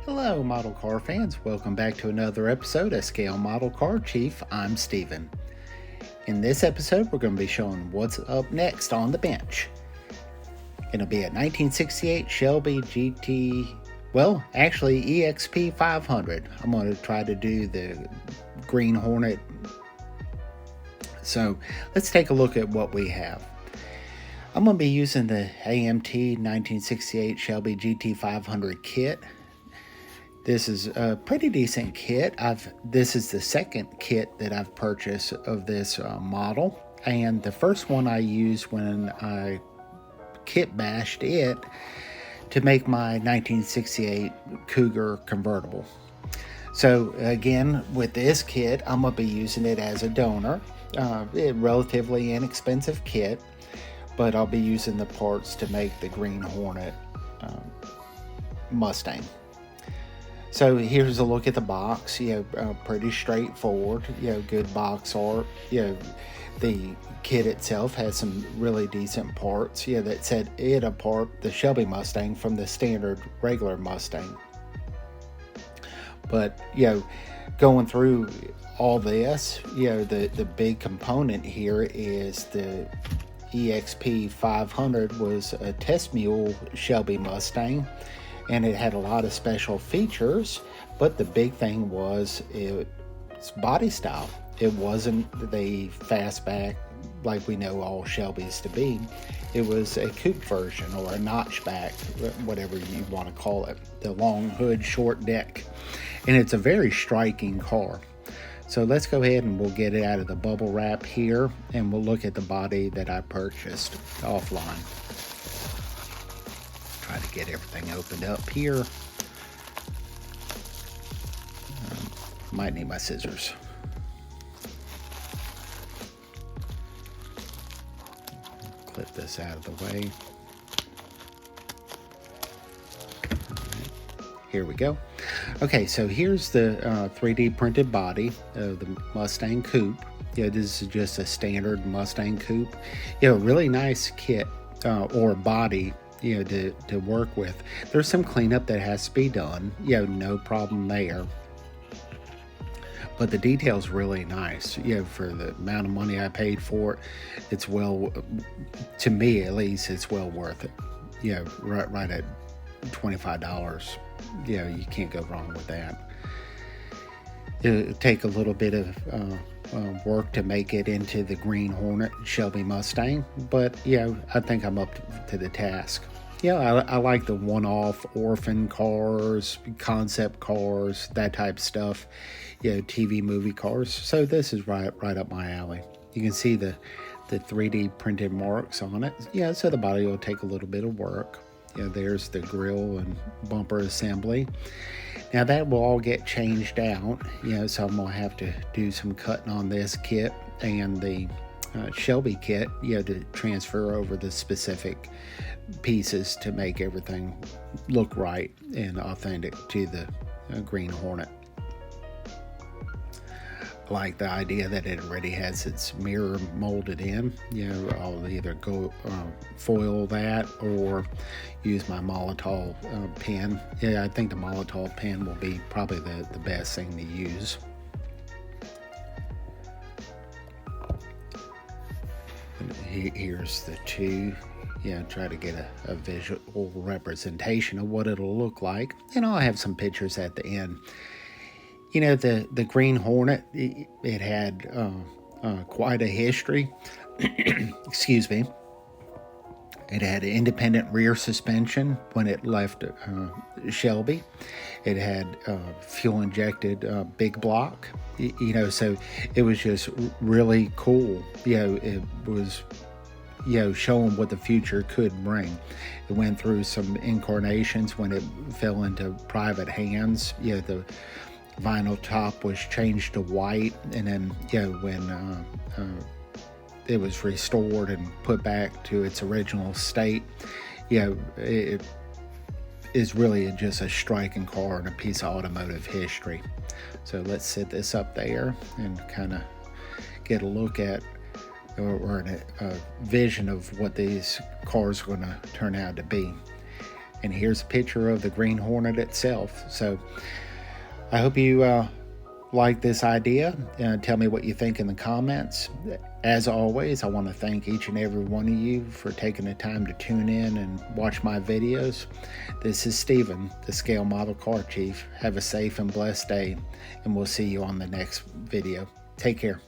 Hello, model car fans. Welcome back to another episode of Scale Model Car Chief. I'm Steven. In this episode, we're going to be showing what's up next on the bench. It'll be a 1968 Shelby EXP 500. I'm going to try to do the Green Hornet. So let's take a look at what we have. I'm going to be using the AMT 1968 Shelby GT 500 kit. This is a pretty decent kit. This is the second kit that I've purchased of this model, and the first one I used when I kit bashed it to make my 1968 Cougar convertible. So again, with this kit, I'm going to be using it as a donor. A relatively inexpensive kit, but I'll be using the parts to make the Green Hornet Mustang. So here's a look at the box. Pretty straightforward. Good box art. The kit itself has some really decent parts. That set it apart, the Shelby Mustang, from the standard regular Mustang. But going through all this, the big component here is the EXP 500 was a test mule Shelby Mustang. And it had a lot of special features, but the big thing was its body style. It wasn't the fastback like we know all Shelbys to be. It was a coupe version, or a notchback, whatever you want to call it. The long hood, short deck. And it's a very striking car. So let's go ahead and we'll get it out of the bubble wrap here, and we'll look at the body that I purchased offline. Try to get everything opened up here. Might need my scissors. Clip this out of the way. Here we go. Okay, so here's the 3D printed body of the Mustang Coupe. This is just a standard Mustang Coupe. Really nice kit or body to work with. There's some cleanup that has to be done, no problem there, but the detail's really nice. For the amount of money I paid for it, it's to me at least, it's well worth it. Right at $25, you can't go wrong with that. It'll take a little bit of work to make it into the Green Hornet Shelby Mustang, but I think I'm up to the task. I like the one-off orphan cars, concept cars, that type of stuff, TV movie cars. So this is right up my alley. You can see the 3D printed marks on it. So the body will take a little bit of work. There's the grille and bumper assembly. Now that will all get changed out, so I'm going to have to do some cutting on this kit and the Shelby kit, to transfer over the specific pieces to make everything look right and authentic to the Green Hornet. I like the idea that it already has its mirror molded in. I'll either go foil that or use my Molotov pen. I think the Molotov pen will be probably the best thing to use. Here's the two. Try to get a visual representation of what it'll look like. And I'll have some pictures at the end. The Green Hornet, it had quite a history. Excuse me. It had an independent rear suspension when it left Shelby. It had fuel-injected big block. So it was just really cool. It was showing what the future could bring. It went through some incarnations when it fell into private hands. The vinyl top was changed to white, and then when it was restored and put back to its original state, it is really just a striking car and a piece of automotive history. So let's set this up there and kind of get a look at or a vision of what these cars are going to turn out to be. And here's a picture of the Green Hornet itself. So I hope you like this idea. Tell me what you think in the comments. As always, I want to thank each and every one of you for taking the time to tune in and watch my videos. This is Steven, the Scale Model Car Chief. Have a safe and blessed day, and we'll see you on the next video. Take care.